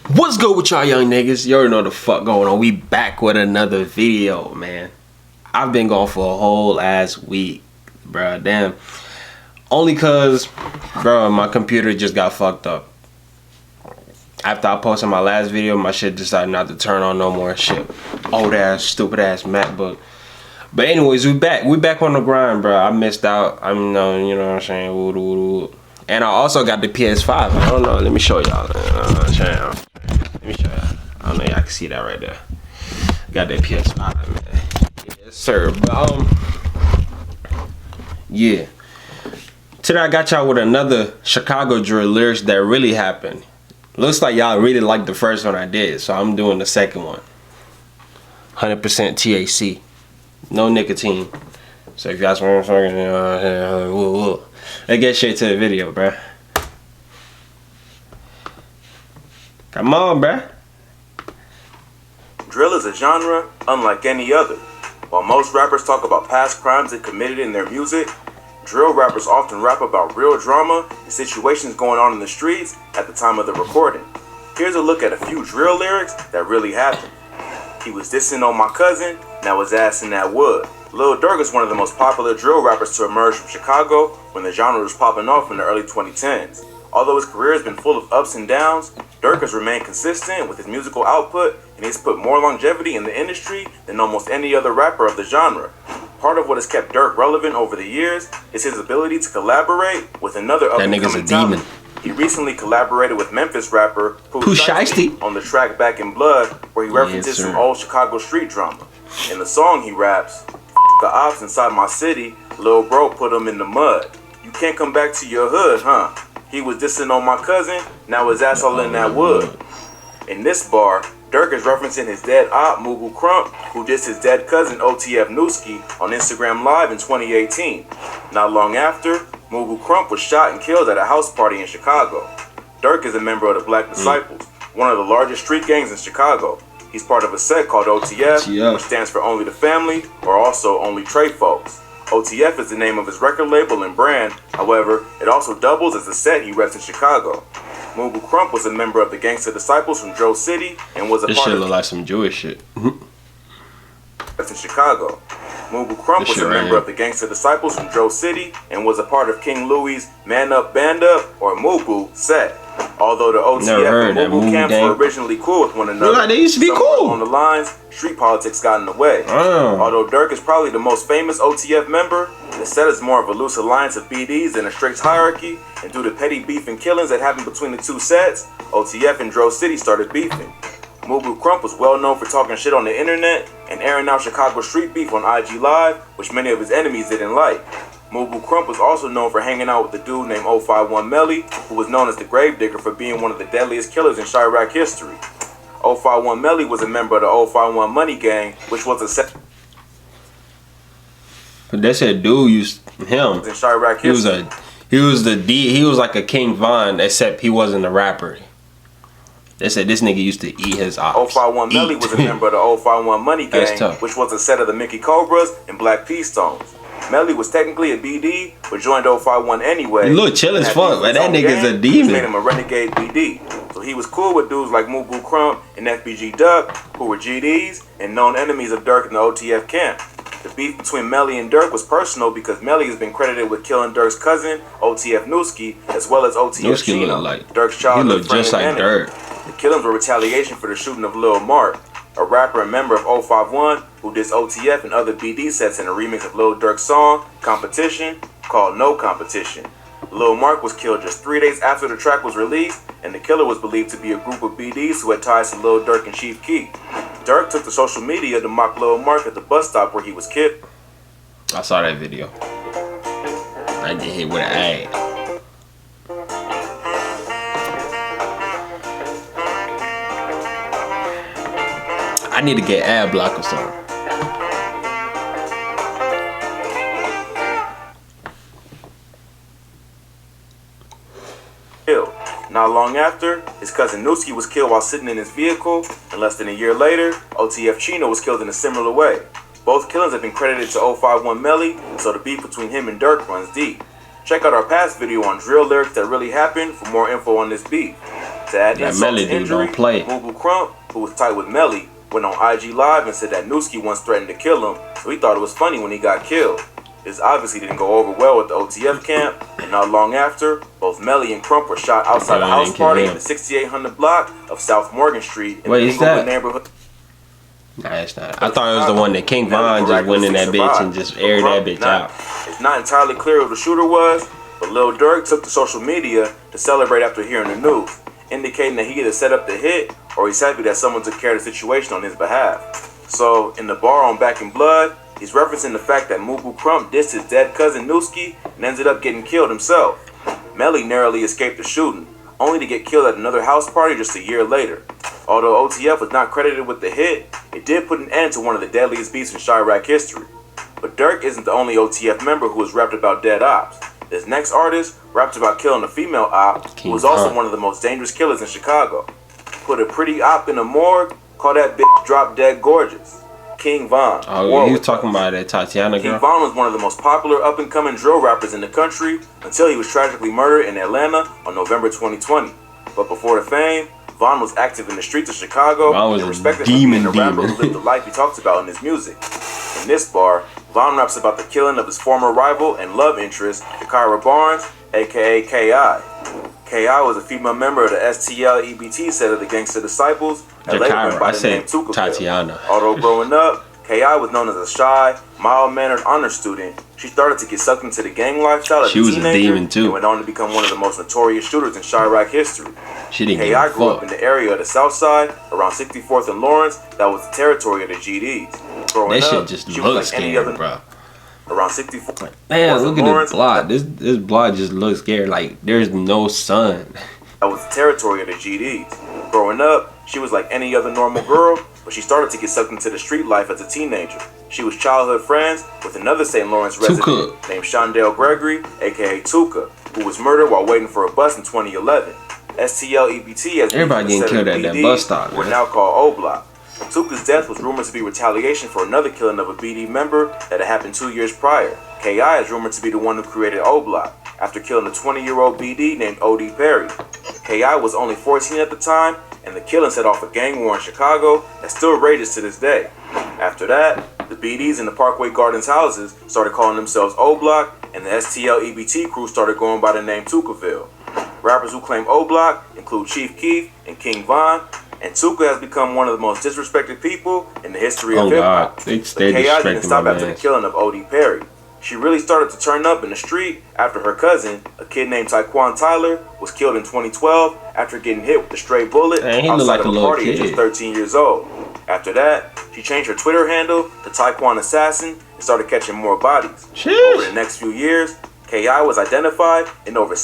What's good with y'all young niggas? You already know the fuck going on. We back with another video, man. I've been gone for a whole ass week, bruh. Damn. Only cause, bruh, my computer just got fucked up. After I posted my last video, my shit decided not to turn on no more shit. Old ass, stupid ass MacBook. But anyways, we back. We back on the grind, bruh. I missed out. You know what I'm saying? Woo, woo, woo. And I also got the PS5. I don't know. Let me show y'all. Let me show y'all. I don't know. Y'all can see that right there. Got that PS5, man. Yes, sir. But yeah. Today I got y'all with another Chicago drill lyrics that really happened. Looks like y'all really liked the first one I did, so I'm doing the second one. 100% THC, no nicotine. So if y'all want to, let's get straight to the video, bruh. Come on, bruh. Drill is a genre unlike any other. While most rappers talk about past crimes they committed in their music, drill rappers often rap about real drama and situations going on in the streets at the time of the recording. Here's a look at a few drill lyrics that really happened. He was dissing on my cousin, now his ass in that wood. Lil Durk is one of the most popular drill rappers to emerge from Chicago when the genre was popping off in the early 2010s. Although his career has been full of ups and downs, Durk has remained consistent with his musical output and he's put more longevity in the industry than almost any other rapper of the genre. Part of what has kept Durk relevant over the years is his ability to collaborate with another up-and-coming talent. He recently collaborated with Memphis rapper Pooh Shiesty on the track Back in Blood, where he references some old Chicago street drama. In the song he raps, "The ops inside my city, lil bro put him in the mud. You can't come back to your hood, huh? He was dissing on my cousin, now his ass all in that wood." In this bar, Durk is referencing his dead op, Mugu Crump, who dissed his dead cousin OTF Newski on Instagram Live in 2018. Not long after, Mugu Crump was shot and killed at a house party in Chicago. Durk is a member of the Black Disciples, one of the largest street gangs in Chicago. He's part of a set called OTF, which stands for Only the Family, or also Only Trey Folks. OTF is the name of his record label and brand, however, it also doubles as the set he reps in Chicago. Mugu Crump was a member of the Gangsta Disciples from Dro City and was a part of... This shit look like some Jewish shit. That's in Chicago. Mugu Crump was a member of the Gangsta Disciples from Dro City and was a part of King Louie's Man Up Band Up, or Mugu, set. Although the OTF and Mugu camps were originally cool with one another, they used to be cool. On the lines, street politics got in the way. Although Durk is probably the most famous OTF member, the set is more of a loose alliance of BDs than a strict hierarchy, and due to petty beef and killings that happened between the two sets, OTF and Dro City started beefing. Mugu Crump was well known for talking shit on the internet and airing out Chicago street beef on IG Live, which many of his enemies didn't like. Mugu Crump was also known for hanging out with a dude named 051 Melly, who was known as the Gravedigger for being one of the deadliest killers in Chirac history. 051 Melly was a member of the 051 Money Gang, which was a set. But they said dude used him. In Chirac history. He was like a King Von, except he wasn't a rapper. They said this nigga used to eat his ops. 051 Melly was a member of the 051 Money Gang, which was a set of the Mickey Cobras and Black P-Stones. Melly was technically a BD, but joined 051 anyway. He look chill as fuck, but that nigga's a demon. Made him a renegade BD. So he was cool with dudes like Mugu Crump and FBG Duck, who were GDs and known enemies of Durk in the OTF camp. The beef between Melly and Durk was personal because Melly has been credited with killing Durk's cousin, OTF Newski, as well as OTF Chino, Durk's childhood friend and enemy. Durk. The killings were retaliation for the shooting of Lil Mark, a rapper and member of 051 who dissed OTF and other BD sets in a remix of Lil Durk's song, Competition, called No Competition. Lil Mark was killed just 3 days after the track was released, and the killer was believed to be a group of BDs who had ties to Lil Durk and Chief Keef. Durk took to social media to mock Lil Mark at the bus stop where he was killed. I saw that video. I get hit with an ad. I need to get ad block or something. Not long after, his cousin Newski was killed while sitting in his vehicle, and less than a year later, OTF Chino was killed in a similar way. Both killings have been credited to 051 Melly, so the beef between him and Durk runs deep. Check out our past video on drill lyrics that really happened for more info on this beef. To add That insult Melly to dude injury, don't play. Mubu Crump, who was tight with Melly, went on IG Live and said that Newski once threatened to kill him, so he thought it was funny when he got killed. This obviously didn't go over well with the OTF camp, and not long after, both Melly and Crump were shot outside a house party in the 6800 block of South Morgan Street in the Inglewood neighborhood. Nah, it's not. I thought it was the one that King Von just went in that bitch and just aired that bitch out. It's not entirely clear who the shooter was, but Lil Durk took to social media to celebrate after hearing the news, indicating that he either set up the hit or he's happy that someone took care of the situation on his behalf. So, in the bar on Back in Blood, he's referencing the fact that Mubu Crump dissed his dead cousin Newski and ended up getting killed himself. Melly narrowly escaped the shooting, only to get killed at another house party just a year later. Although OTF was not credited with the hit, it did put an end to one of the deadliest beefs in Chiraq history. But Durk isn't the only OTF member who has rapped about dead ops. This next artist rapped about killing a female op who was also one of the most dangerous killers in Chicago. Put a pretty op in a morgue, call that bitch drop dead gorgeous. King Von. Oh, he was talking about that Tatiana girl. King Von was one of the most popular up-and-coming drill rappers in the country until he was tragically murdered in Atlanta on November 2020. But before the fame, Von was active in the streets of Chicago and respected for being the rapper who lived the life he talks about in his music. In this bar, Von raps about the killing of his former rival and love interest, Jakira Barnes, aka K.I. K.I. was a female member of the STL EBT set of the Gangsta Disciples and later went by the name Tukaville. Tatiana. Although growing up, K.I. was known as a shy, mild-mannered honor student, she started to get sucked into the gang lifestyle as a teenager. She was a demon too. And went on to become one of the most notorious shooters in Chiraq history. K.I. grew up in the area of the South Side, around 64th and Lawrence, that was the territory of the GDs. Growing that up, shit just looks like scary, bro. Around 64th. Man, look at this block. This block just looks scary. Like there's no sun. That was the territory of the GDs. Growing up, she was like any other normal girl, but she started to get sucked into the street life as a teenager. She was childhood friends with another St. Lawrence resident named Shondell Gregory, aka Tuka, who was murdered while waiting for a bus in 2011. STL EBT, as everybody getting killed at that bus stop, were now called O Block. Tuka's death was rumored to be retaliation for another killing of a BD member that had happened 2 years prior. K.I. is rumored to be the one who created O Block, after killing a 20-year-old BD named O.D. Perry. K.I. was only 14 at the time, and the killing set off a gang war in Chicago that still rages to this day. After that, the BDs in the Parkway Gardens houses started calling themselves O Block, and the STL EBT crew started going by the name Tukaville. Rappers who claim O Block include Chief Keef and King Von, and Tuka has become one of the most disrespected people in the history of hip-hop. K.I. didn't stop after the killing of O.D. Perry. She really started to turn up in the street after her cousin, a kid named Tyquan Tyler, was killed in 2012 after getting hit with a stray bullet outside of a party at just 13 years old. After that, she changed her Twitter handle to Tyquan Assassin and started catching more bodies. Over the next few years, K.I. was identified in over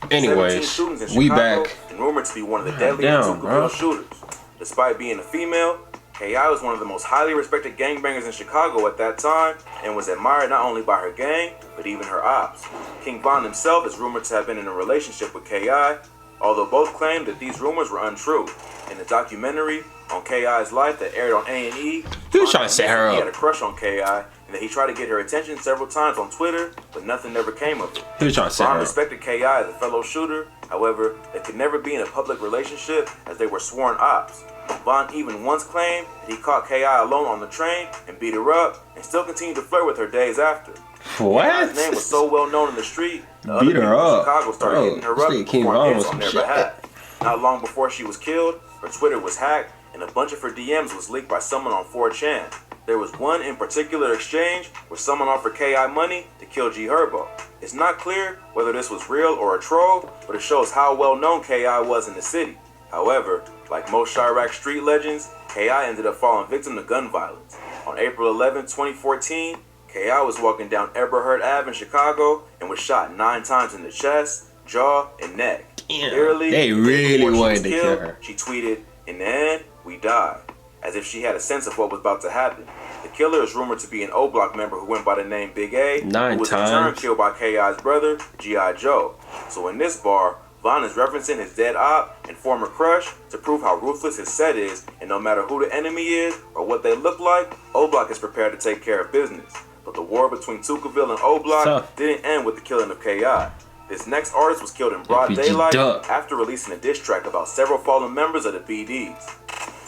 17 shootings in Chicago and rumored to be one of the deadliest Tukaville shooters. Despite being a female, K.I. was one of the most highly respected gangbangers in Chicago at that time and was admired not only by her gang, but even her ops. King Von himself is rumored to have been in a relationship with K.I., although both claimed that these rumors were untrue. In the documentary on K.I.'s life that aired on A&E, he was trying to set her up. He had a crush on K.I., and that he tried to get her attention several times on Twitter, but nothing ever came of it. He was trying to set her up. Von respected K.I. as a fellow shooter, however, they could never be in a public relationship as they were sworn ops. Von even once claimed that he caught K.I. alone on the train and beat her up, and still continued to flirt with her days after. What? His name was so well known in the street, the beat her up. Chicago started hitting her up before hits on their behalf. Not long before she was killed, her Twitter was hacked, and a bunch of her DMs was leaked by someone on 4chan. There was one in particular exchange where someone offered K.I. money to kill G Herbo. It's not clear whether this was real or a troll, but it shows how well known K.I. was in the city. However, like most Chiraq street legends, K.I. ended up falling victim to gun violence. On April 11, 2014, K.I. was walking down Eberhard Ave in Chicago and was shot 9 times in the chest, jaw, and neck. Damn, they really wanted to kill her. She tweeted, "In the end, we died," as if she had a sense of what was about to happen. The killer is rumored to be an O Block member who went by the name Big A, who was in turn killed by K.I.'s brother, G.I. Joe. So in this bar, Von is referencing his dead op and former crush to prove how ruthless his set is, and no matter who the enemy is or what they look like, O Block is prepared to take care of business. But the war between Tukaville and O Block didn't end with the killing of K.I. This next artist was killed in broad FBG daylight Duck. after releasing a diss track about several fallen members of the BDs.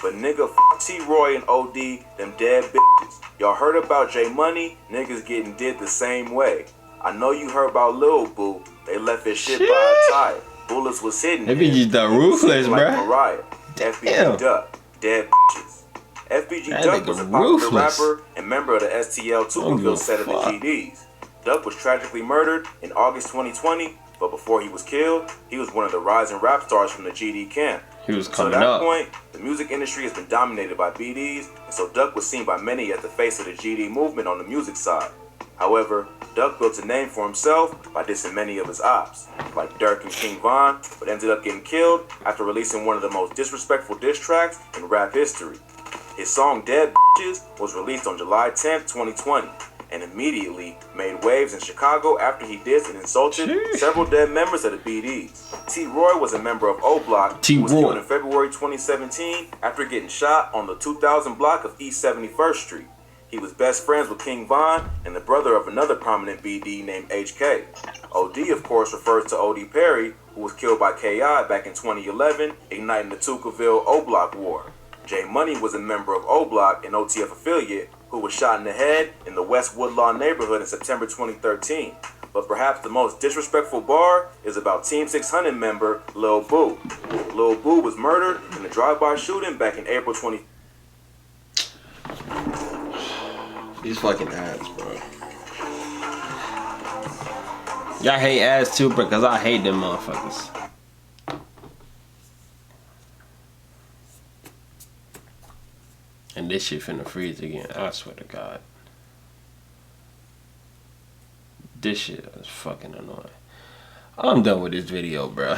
But nigga, T-Roy and OD, them dead bitches. Y'all heard about J Money? Niggas getting did the same way. I know you heard about Lil Boo. They left his shit by a tire. Bullets was hitting him. FBG Duck ruthless, like bruh. Mariah. Damn. FBG Duck, dead bitches. FBG That Duck nigga was a popular ruthless. rapper and member of the STL Tuberville set of the fuck. GDs. Duck was tragically murdered in August 2020, but before he was killed, he was one of the rising rap stars from the GD camp. He was So at coming that up. point, the music industry has been dominated by BDs, and so Duck was seen by many as the face of the GD movement on the music side. However, Duck built a name for himself by dissing many of his ops, like Durk and King Von, but ended up getting killed after releasing one of the most disrespectful diss tracks in rap history. His song Dead Bitches was released on July 10th, 2020, and immediately made waves in Chicago after he dissed and insulted Sheesh. several dead members of the BDs. T-Roy was a member of O-Block, who was T-Roy. killed in February 2017 after getting shot on the 2000 block of East 71st Street. He was best friends with King Von and the brother of another prominent BD named HK. OD, of course, refers to OD Perry, who was killed by KI back in 2011, igniting the Tuckerville O-Block War. J Money was a member of O-Block, an OTF affiliate, who was shot in the head in the West Woodlawn neighborhood in September 2013. But perhaps the most disrespectful bar is about Team 600 member Lil Boo. Lil Boo was murdered in a drive-by shooting back in April 20. These fucking ads, bro. Y'all hate ads too, because I hate them motherfuckers. And this shit finna freeze again. I swear to God. This shit is fucking annoying. I'm done with this video, bro.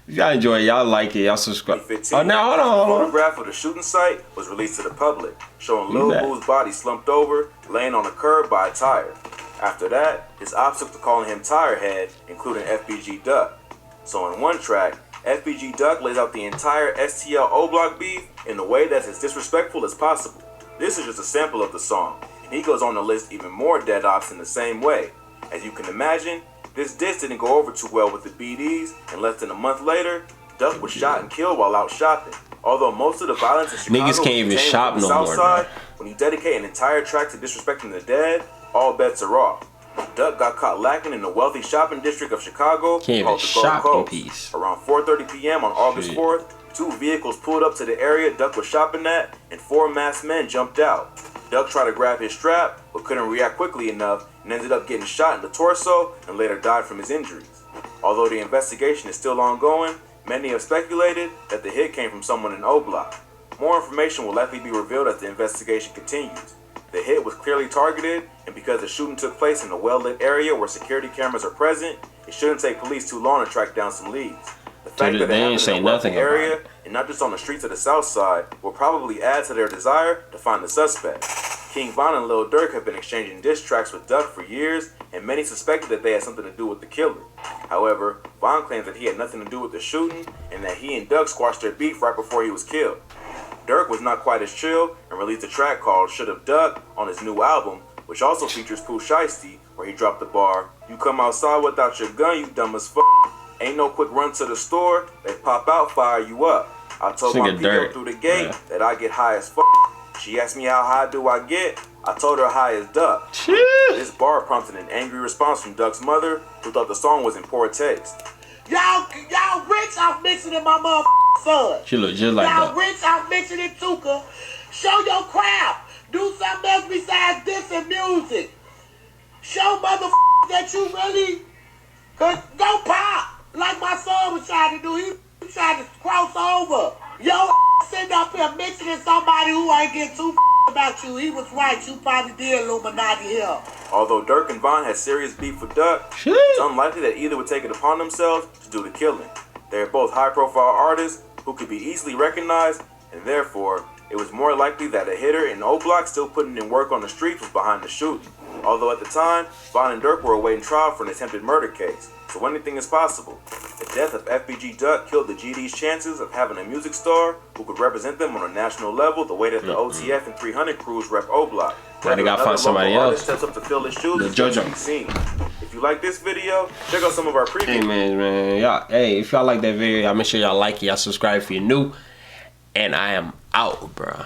If y'all enjoy it, y'all like it, y'all subscribe. 2015, Oh, now hold a on. photograph of the shooting site was released to the public, showing Look Lil at that. Boo's body slumped over, laying on a curb by a tire. After that, his ops took to calling him Tirehead, including FBG Duck. So in one track, FBG Duck lays out the entire STL O-Block beef in a way that's as disrespectful as possible. This is just a sample of the song, and he goes on to list even more dead ops in the same way. As you can imagine, this diss didn't go over too well with the BDs, and less than a month later, Duck was shot and killed while out shopping. Although most of the violence in Chicago Niggas can't even was contained shop within the no South more, Side, when you dedicate an entire track to disrespecting the dead, all bets are off. Duck got caught lacking in the wealthy shopping district of Chicago Can't even called the Gold shop in Coast. peace. Around 4:30 p.m. on August Shit. 4th, two vehicles pulled up to the area Duck was shopping at, and four masked men jumped out. Duck tried to grab his strap, but couldn't react quickly enough and ended up getting shot in the torso and later died from his injuries. Although the investigation is still ongoing, many have speculated that the hit came from someone in O-Block. More information will likely be revealed as the investigation continues. The hit was clearly targeted, and because the shooting took place in a well-lit area where security cameras are present, it shouldn't take police too long to track down some leads. The fact that they it ain't happened say in a wealthy nothing about area, it. and not just on the streets of the South Side, will probably add to their desire to find the suspect. King Von and Lil Durk have been exchanging diss tracks with Duck for years, and many suspected that they had something to do with the killing. However, Von claims that he had nothing to do with the shooting, and that he and Duck squashed their beef right before he was killed. Durk was not quite as chill and released a track called Should've Duck on his new album, which also features Pooh Shiesty, where he dropped the bar, "You come outside without your gun, you dumb as fuck. Ain't no quick run to the store, they pop out, fire you up. I told my Nigga PO Durk, through the gate yeah. that I get high as fuck. She asked me how high do I get, I told her high as Duck." Shit. This bar prompted an angry response from Duck's mother, who thought the song was in poor taste. Y'all rich off mixing in my motherfucking son. She look just like Y'all that. rich off mixing in Tuka. Show your craft. Do something else besides this and music. Show motherfuckers that you really could go pop. Like my son was trying to do. He tried to cross over. Yo sitting up here mixing in somebody who ain't getting too about you. He was right. You probably did Illuminati here. Although Durk and Von had serious beef with Duck, Shit. it's unlikely that either would take it upon themselves to do the killing. They are both high-profile artists who could be easily recognized, and therefore, it was more likely that a hitter in O-Block still putting in work on the streets was behind the shooting. Although at the time, Von and Durk were awaiting trial for an attempted murder case, so anything is possible. The death of FBG Duck killed the GD's chances of having a music star who could represent them on a national level the way that the OTF and 300 crews rep O-Block. Now they gotta Another find somebody local else. artist steps up to fill his shoes The is yet to JoJo. be seen. If If you like this video, check out some of our previous. Hey man, y'all. Hey, if y'all like that video, y'all make sure y'all like it, y'all subscribe if you're new, and I am out, bro.